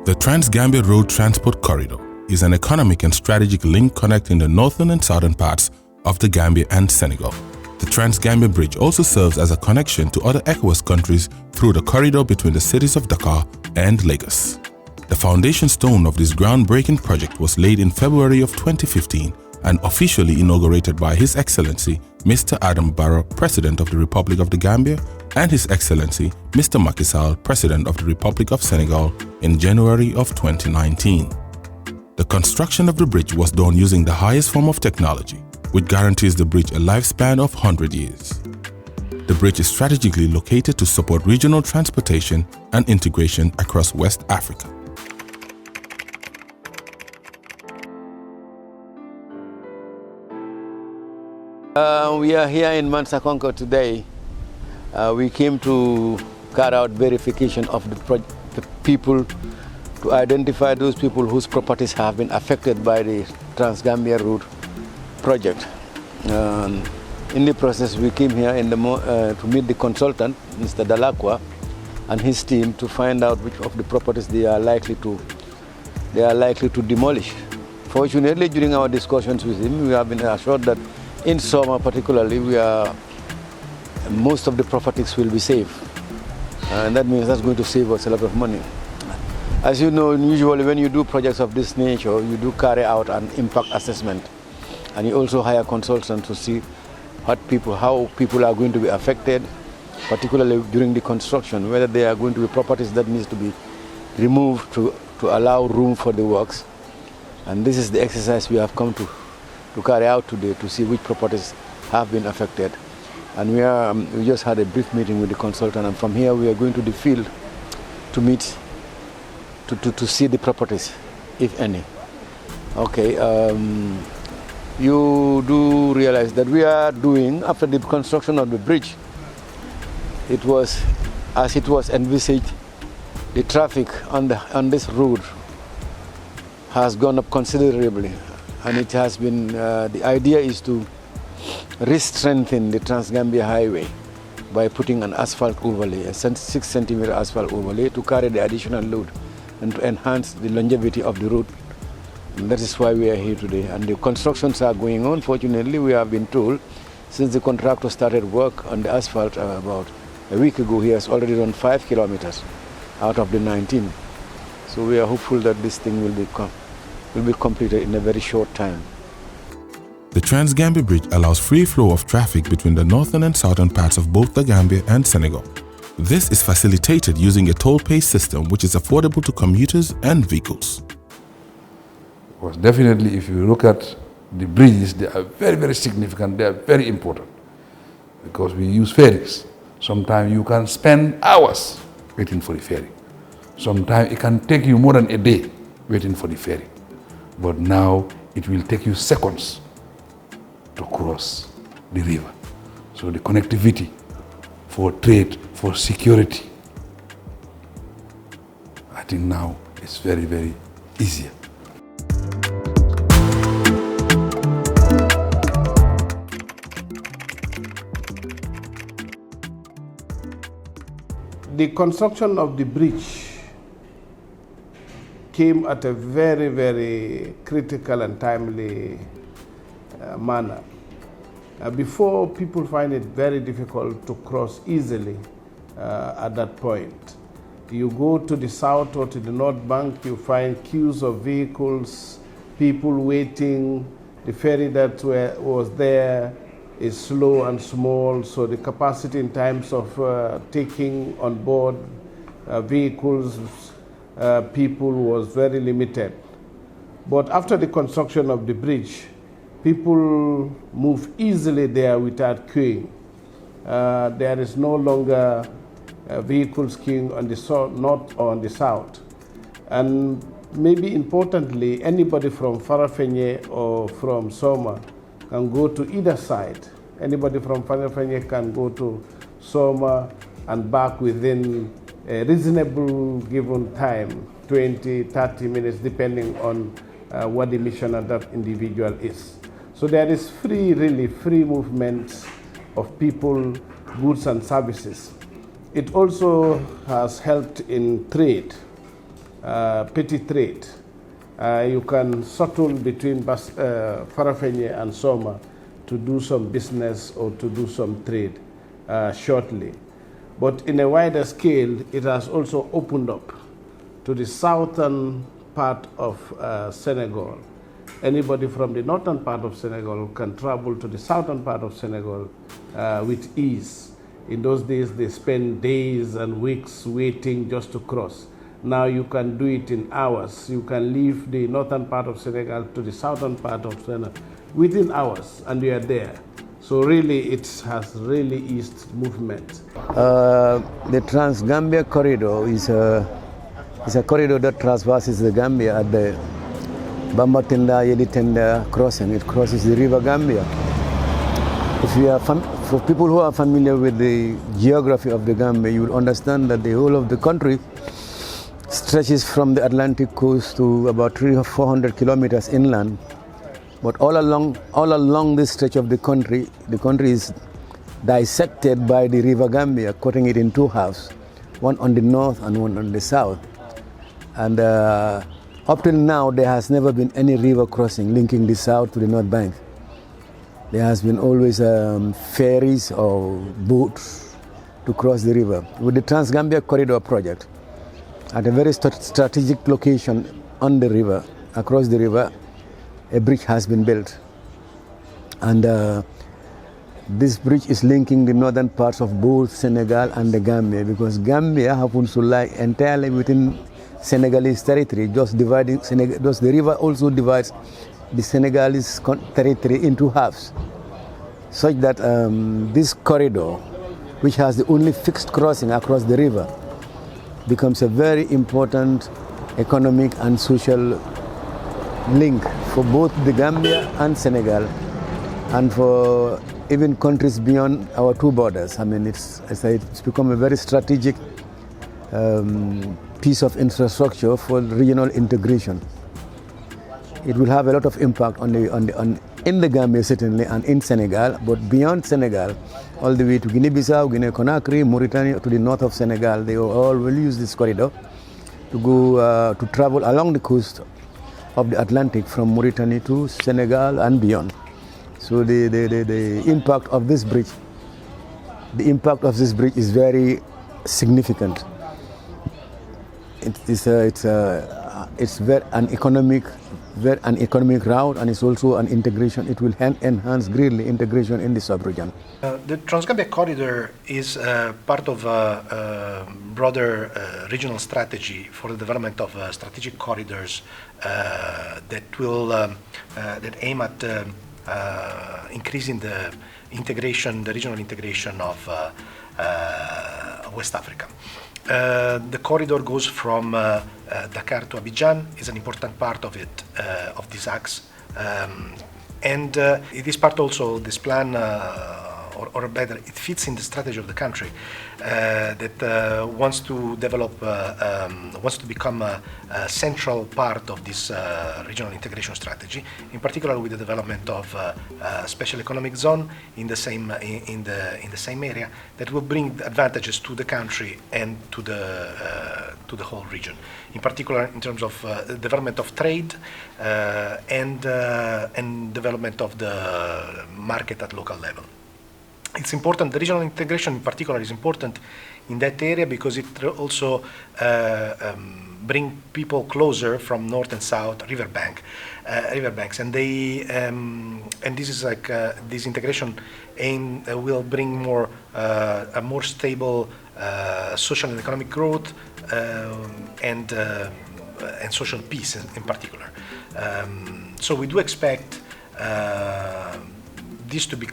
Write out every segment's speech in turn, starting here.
The Trans-Gambia Road Transport Corridor is an economic and strategic link connecting the northern and southern parts of the Gambia and Senegal. The Trans-Gambia Bridge also serves as a connection to other ECOWAS countries through the corridor between the cities of Dakar and Lagos. The foundation stone of this groundbreaking project was laid in February of 2015 and officially inaugurated by His Excellency Mr. Adam Barrow, President of the Republic of the Gambia, and His Excellency Mr. Macky Sall, President of the Republic of Senegal, in January of 2019. The construction of the bridge was done using the highest form of technology, which guarantees the bridge a lifespan of 100 years. The bridge is strategically located to support regional transportation and integration across West Africa. We are here in Mansakonko today. We came to carry out verification of the people, to identify those people whose properties have been affected by the Trans-Gambia route project. In the process, we came here to meet the consultant, Mr. Dalakwa, and his team to find out which of the properties they are likely to demolish. Fortunately, during our discussions with him, we have been assured that in summer particularly, most of the properties will be safe. And that means that's going to save us a lot of money. As you know, usually when you do projects of this nature, you do carry out an impact assessment. And you also hire consultants to see how people are going to be affected, particularly during the construction, whether there are going to be properties that needs to be removed to allow room for the works. And this is the exercise we have come to carry out today, to see which properties have been affected. And we just had a brief meeting with the consultant, and from here we are going to the field to meet, to see the properties, if any. Okay, you do realize that we are doing, after the construction of the bridge, it was, as it was envisaged, the traffic on this road has gone up considerably. And it has been, the idea is to re-strengthen the Trans-Gambia highway by putting an asphalt overlay, a 6 centimeter asphalt overlay, to carry the additional load and to enhance the longevity of the road. And that is why we are here today. And the constructions are going on. Fortunately, we have been told, since the contractor started work on the asphalt about a week ago, he has already done 5 kilometers out of the 19. So we are hopeful that this thing will be completed in a very short time. The Trans-Gambia Bridge allows free flow of traffic between the northern and southern parts of both the Gambia and Senegal. This is facilitated using a toll-pay system which is affordable to commuters and vehicles. Because definitely, if you look at the bridges, they are very, very significant, they are very important. Because we use ferries. Sometimes you can spend hours waiting for the ferry. Sometimes it can take you more than a day waiting for the ferry. But now it will take you seconds to cross the river. So the connectivity for trade, for security, I think now it's very, very easier. The construction of the bridge came at a very, very critical and timely manner. Before, people find it very difficult to cross easily at that point. You go to the south or to the north bank, you find queues of vehicles, people waiting. The ferry that was there is slow and small, so the capacity in terms of taking on board vehicles, people was very limited. But after the construction of the bridge, people move easily there without queuing. There is no longer vehicles queuing on the north or on the south. And maybe importantly, anybody from Farafenye or from Soma can go to either side. Anybody from Farafenye can go to Soma and back within a reasonable given time, 20, 30 minutes, depending on what the mission of that individual is. So there is really free movement of people, goods and services. It also has helped in trade. petty trade. You can shuttle between Farafenni and Soma to do some business or to do some trade shortly. But in a wider scale, it has also opened up to the southern part of Senegal. Anybody from the northern part of Senegal can travel to the southern part of Senegal with ease. In those days, they spent days and weeks waiting just to cross. Now you can do it in hours. You can leave the northern part of Senegal to the southern part of Senegal within hours, and you are there. So really, it has really eased movement. The TRANS-GAMBIA corridor is a corridor that traverses the Gambia at the Bambatenda Yelitenda crossing. It crosses the river Gambia. If you are for people who are familiar with the geography of the Gambia, you will understand that the whole of the country stretches from the Atlantic coast to about 300 or 400 kilometers inland. But all along this stretch of the country is dissected by the river Gambia, cutting it in two halves, one on the north and one on the south. And up till now, there has never been any river crossing linking the south to the north bank. There has been always ferries or boats to cross the river. With the TRANS-GAMBIA Corridor project, at a very strategic location on the river, across the river, a bridge has been built. And this bridge is linking the northern parts of both Senegal and the Gambia, because Gambia happens to lie entirely within Senegalese territory, just dividing the river also divides the Senegalese territory into halves, such that this corridor, which has the only fixed crossing across the river, becomes a very important economic and social link for both the Gambia and Senegal, and for even countries beyond our two borders. I mean, it's become a very strategic piece of infrastructure for regional integration. It will have a lot of impact in the Gambia certainly, and in Senegal, but beyond Senegal, all the way to Guinea-Bissau, Guinea-Conakry, Mauritania, to the north of Senegal. They all will use this corridor to go to travel along the coast of the Atlantic from Mauritania to Senegal and beyond. So the impact of this bridge, is very significant. It's very an economic route, and it's also an integration. It will enhance greatly integration in the sub-region. The TRANS-GAMBIA corridor is part of a broader regional strategy for the development of strategic corridors that aim at increasing the regional integration of West Africa. The corridor goes from Dakar to Abidjan, is an important part of it, of this axe. And it is part also of this plan, or better, it fits in the strategy of the country that wants to develop, wants to become a central part of this regional integration strategy, in particular with the development of a special economic zone in the same area that will bring advantages to the country and to the whole region. In particular, in terms of development of trade and development of the market at local level. It's important, the regional integration in particular is important in that area because it also bring people closer from north and south riverbanks, and this is like this integration will bring a more stable social and economic growth and social peace in particular. So we do expect this to be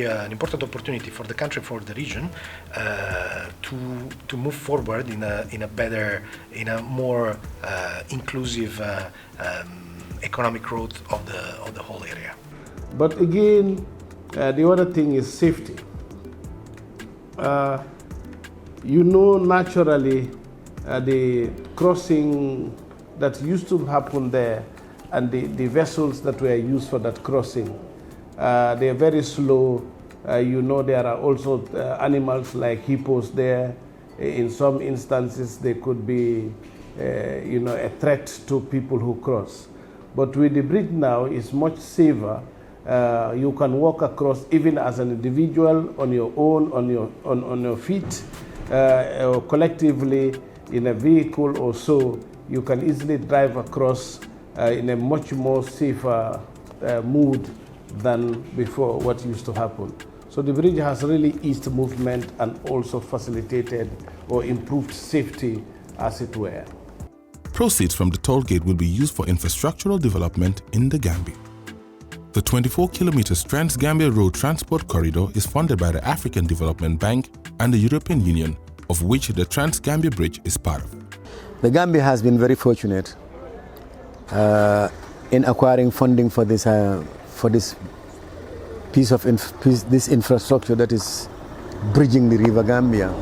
an important opportunity for the country, for the region, to move forward in a more inclusive economic growth of the whole area. But again, the other thing is safety. Naturally, the crossing that used to happen there and the vessels that were used for that crossing, they are very slow. There are also animals like hippos there. In some instances, they could be a threat to people who cross. But with the bridge now, it's much safer. You can walk across even as an individual on your own, on your feet, or collectively in a vehicle or so. You can easily drive across in a much more safer mood than before what used to happen. So the bridge has really eased movement and also facilitated or improved safety, as it were. Proceeds from the toll gate will be used for infrastructural development in the Gambia. The 24-kilometer TRANS-GAMBIA road transport corridor is funded by the African Development Bank and the European Union, of which the TRANS-GAMBIA bridge is part of. The Gambia has been very fortunate in acquiring funding for this piece of this infrastructure that is bridging the River Gambia.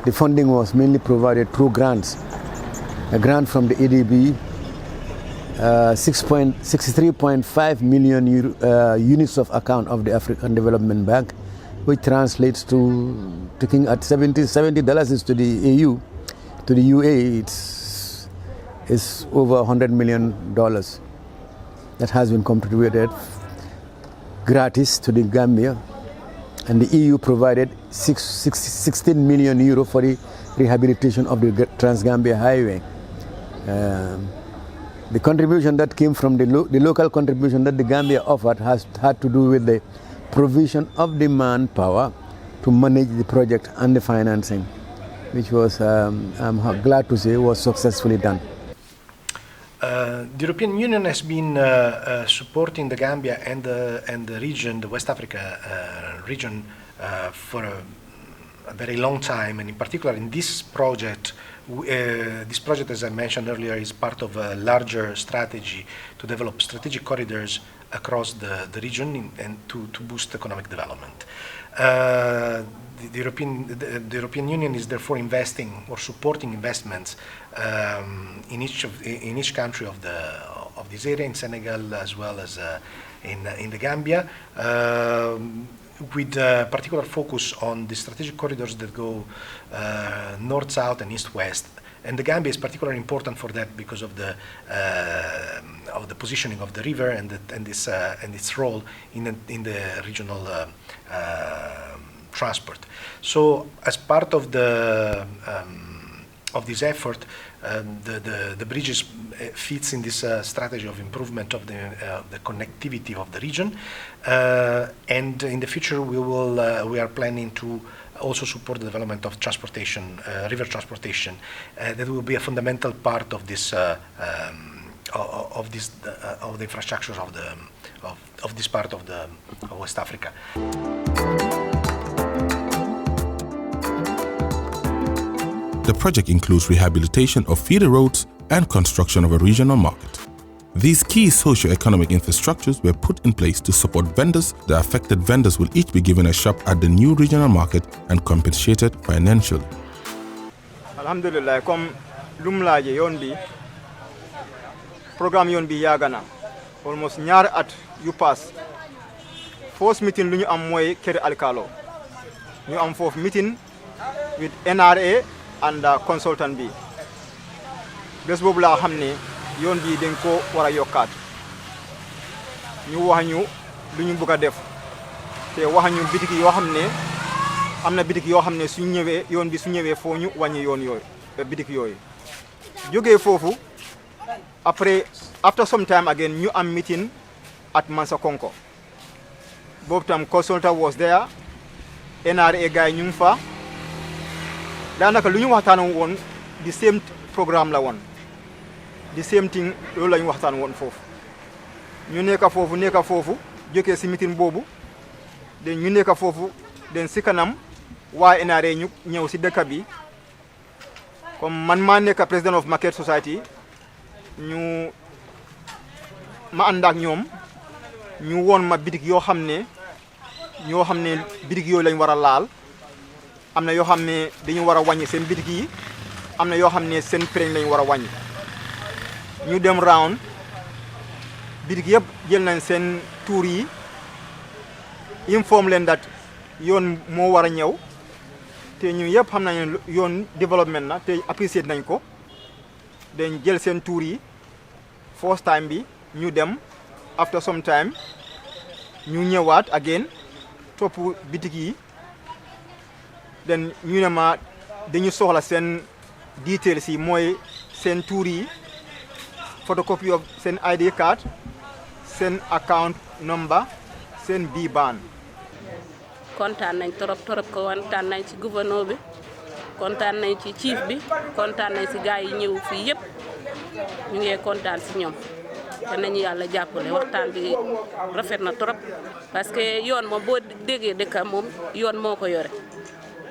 The funding was mainly provided through grants. A grant from the EDB, 63.5 million units of account of the African Development Bank, which translates to taking at $70 is to the AU. To the UA, it's over $100 million that has been contributed gratis to the Gambia, and the EU provided 16 million euro for the rehabilitation of the TRANS-GAMBIA highway. The contribution that came from the local contribution that the Gambia offered had to do with the provision of the manpower to manage the project and the financing, which was, I'm glad to say, was successfully done. The European Union has been supporting the Gambia and the region, the West Africa region, for a very long time, and in particular in this project. This project, as I mentioned earlier, is part of a larger strategy to develop strategic corridors across the region and to boost economic development. The European Union is therefore investing or supporting investments in each country of this area, in Senegal as well as in the Gambia, with particular focus on the strategic corridors that go north-south and east-west. And the Gambia is particularly important for that because of the positioning of the river and its role in the regional transport. So, as part of this effort, the bridges fits in this strategy of improvement of the connectivity of the region, and in the future we are planning to also support the development of transportation, river transportation. That will be a fundamental part of this of the infrastructures of this part of West Africa. The project includes rehabilitation of feeder roads and construction of a regional market. These key socio-economic infrastructures were put in place to support vendors. The affected vendors will each be given a shop at the new regional market and compensated financially. Alhamdulillah, comme lumlaje yon bi programme yon bi yagana almost ñaar at yu pass first meeting luñu am moy kër alkalo ñu am fofu meeting with NRA and consultant bi bés bobu la xamné yoon bi dañ ko wara yokkat ñu wax ñu luñu bëgga def té wax ñu bitik yo xamné amna bitik yo xamné suñu ñëwé yoon bi su ñëwé fo ñu wañi yoon yoy bitik yoy joggé fofu après after some time again ñu am meeting at Mansa Konko bobu tam consultant was there NRA guy ñu fa danaka luñu waxtaan won the same programme la won the same thing loolu lañu waxtaan won fofu ñu nekk fofu joggé ci meeting bobu de ñu nekk fofu den ci kanam wa NRA ñu ñew ci dëkk bi comme man ma nekk president of market society ñu ma ànd ak ñoom ñu won ma bitik yoo xam ne bitik yooyu lañ war a laal am na yoo xam ne dañu war a wàññi seen bitik yi am na yoo xam ne seen prix lañ war a wàññi ñu dem round bitik yëpp jël nañ seen tour yi inform leen dat yoon moo war a ñëw te ñu yëpp xam nañ yoon développement na te apprécier nañ ko dañ jël seen tour yi first time bi ñu dem after some time ñu ñëwaat again topp bitik yi den ñu ne ma dañu soxla seen details yi mooy seen tour yi photocopy of seen ID card seen account number seen BBAN. kontaan nañ trop kontaan nañ ci gouverneur bi kontaan nañ ci chief bi kontaan nañ ci gars yi ñëw fii yëpp ñu ngi kontaan ci ñoom te nañu yàlla jàppale waxtaan bi rafet na trop parce que yoon moom boo déggee dëkk moom yoon moo ko yore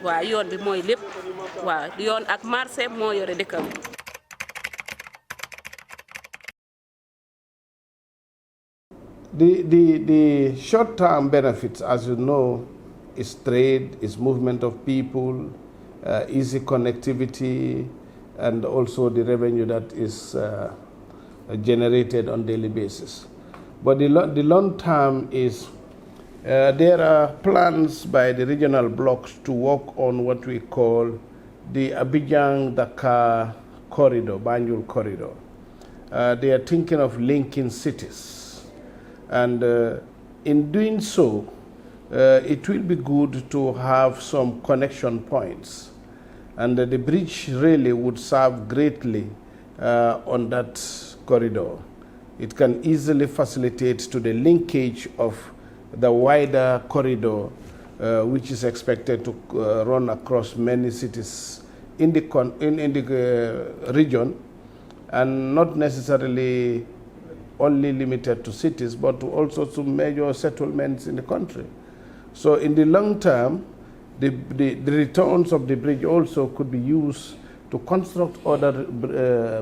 waaw yoon bi mooy lépp waaw yoon ak marché moo yore dëkk bi. The short-term benefits, as you know, is trade, is movement of people, easy connectivity, and also the revenue that is generated on a daily basis. But the long term is there are plans by the regional blocks to work on what we call the Abidjan-Dakar corridor, Banjul corridor. They are thinking of linking cities. And in doing so, it will be good to have some connection points. And the bridge really would serve greatly on that corridor. It can easily facilitate to the linkage of the wider corridor, which is expected to run across many cities in the region, and not necessarily only limited to cities, but also to major settlements in the country. So in the long term, the returns of the bridge also could be used to construct other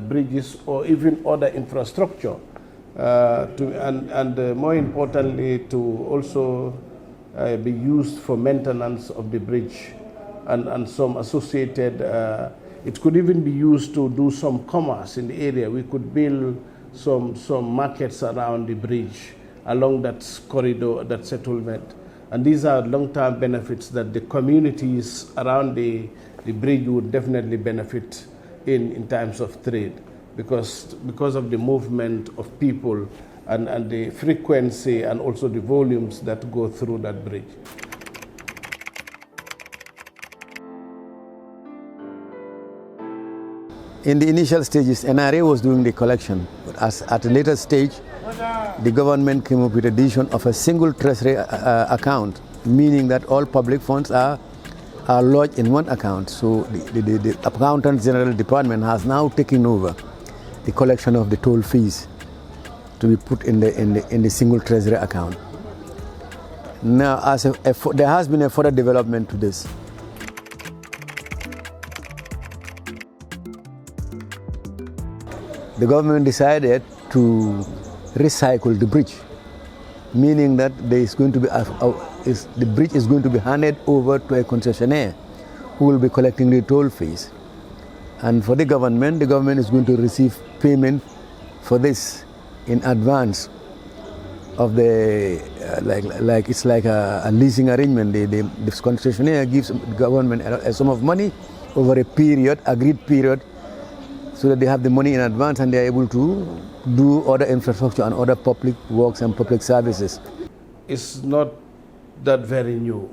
bridges or even other infrastructure, and more importantly, to also be used for maintenance of the bridge and some associated, it could even be used to do some commerce in the area. We could build some markets around the bridge, along that corridor, that settlement. And these are long-term benefits that the communities around the bridge would definitely benefit in times of trade, because of the movement of people and the frequency and also the volumes that go through that bridge. In the initial stages, NRA was doing the collection, but at a later stage, the government came up with a decision of a single treasury account, meaning that all public funds are lodged in one account. So the Accountant General Department has now taken over the collection of the toll fees to be put in the single treasury account. Now, there has been a further development to this. The government decided to recycle the bridge, meaning that there is going to be the bridge is going to be handed over to a concessionaire who will be collecting the toll fees. And for the government is going to receive payment for this in advance of the it's like a leasing arrangement. The concessionaire gives the government a sum of money over a period, agreed period, so that they have the money in advance and they are able to do other infrastructure and other public works and public services. It's not that very new.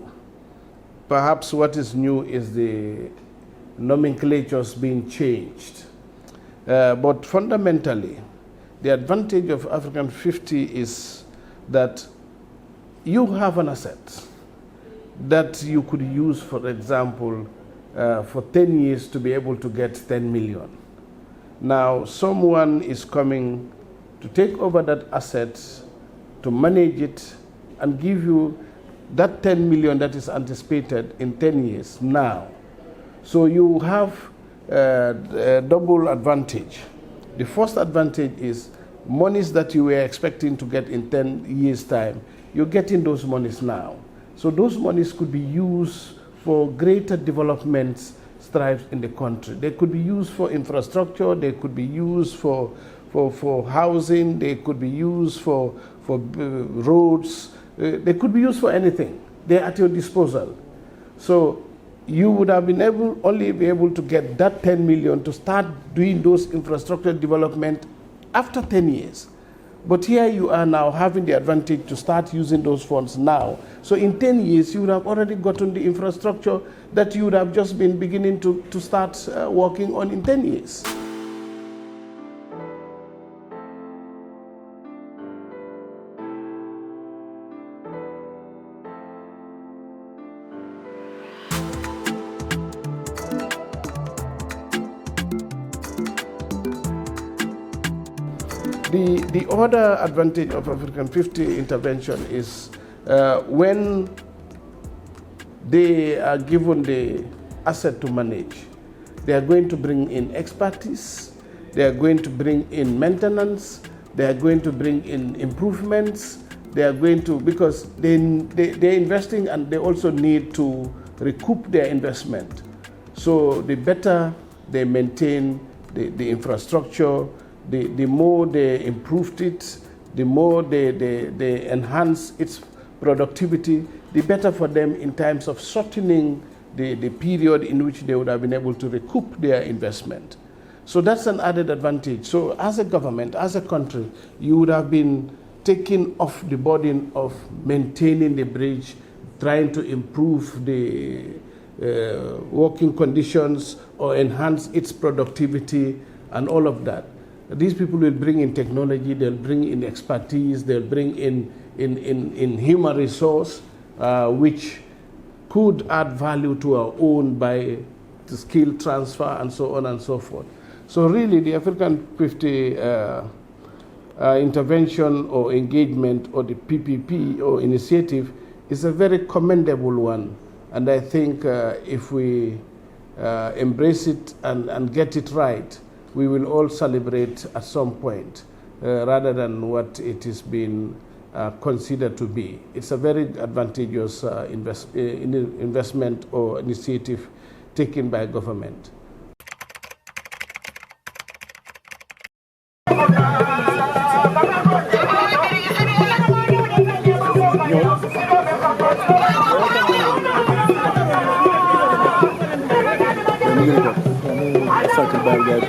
Perhaps what is new is the nomenclatures being changed. But fundamentally, the advantage of African 50 is that you have an asset that you could use, for example, for 10 years to be able to get 10 million. Now, someone is coming to take over that asset, to manage it, and give you that 10 million that is anticipated in 10 years now. So you have a double advantage. The first advantage is monies that you were expecting to get in 10 years' time, you're getting those monies now. So those monies could be used for greater developments strives in the country. They could be used for infrastructure, they could be used for housing, they could be used for roads, they could be used for anything. They're at your disposal. So you would have been only be able to get that 10 million to start doing those infrastructure development after 10 years. But here you are now having the advantage to start using those funds now. So in 10 years, you would have already gotten the infrastructure that you would have just been beginning to start working on in 10 years. The other advantage of African 50 intervention is when they are given the asset to manage, they are going to bring in expertise, they are going to bring in maintenance, they are going to bring in improvements, they are going to, because they're investing and they also need to recoup their investment. So the better they maintain the infrastructure, the more they improved it, the more they enhance its productivity, the better for them in terms of shortening the period in which they would have been able to recoup their investment. So that's an added advantage. So as a government, as a country, you would have been taking off the burden of maintaining the bridge, trying to improve the working conditions or enhance its productivity and all of that. These people will bring in technology, they'll bring in expertise, they'll bring in human resource, which could add value to our own by the skill transfer and so on and so forth. So really the African 50 intervention or engagement or the PPP or initiative is a very commendable one. And I think if we embrace it and get it right, we will all celebrate at some point rather than what it is being considered to be. It's a very advantageous investment or initiative taken by government. Such a bad guy.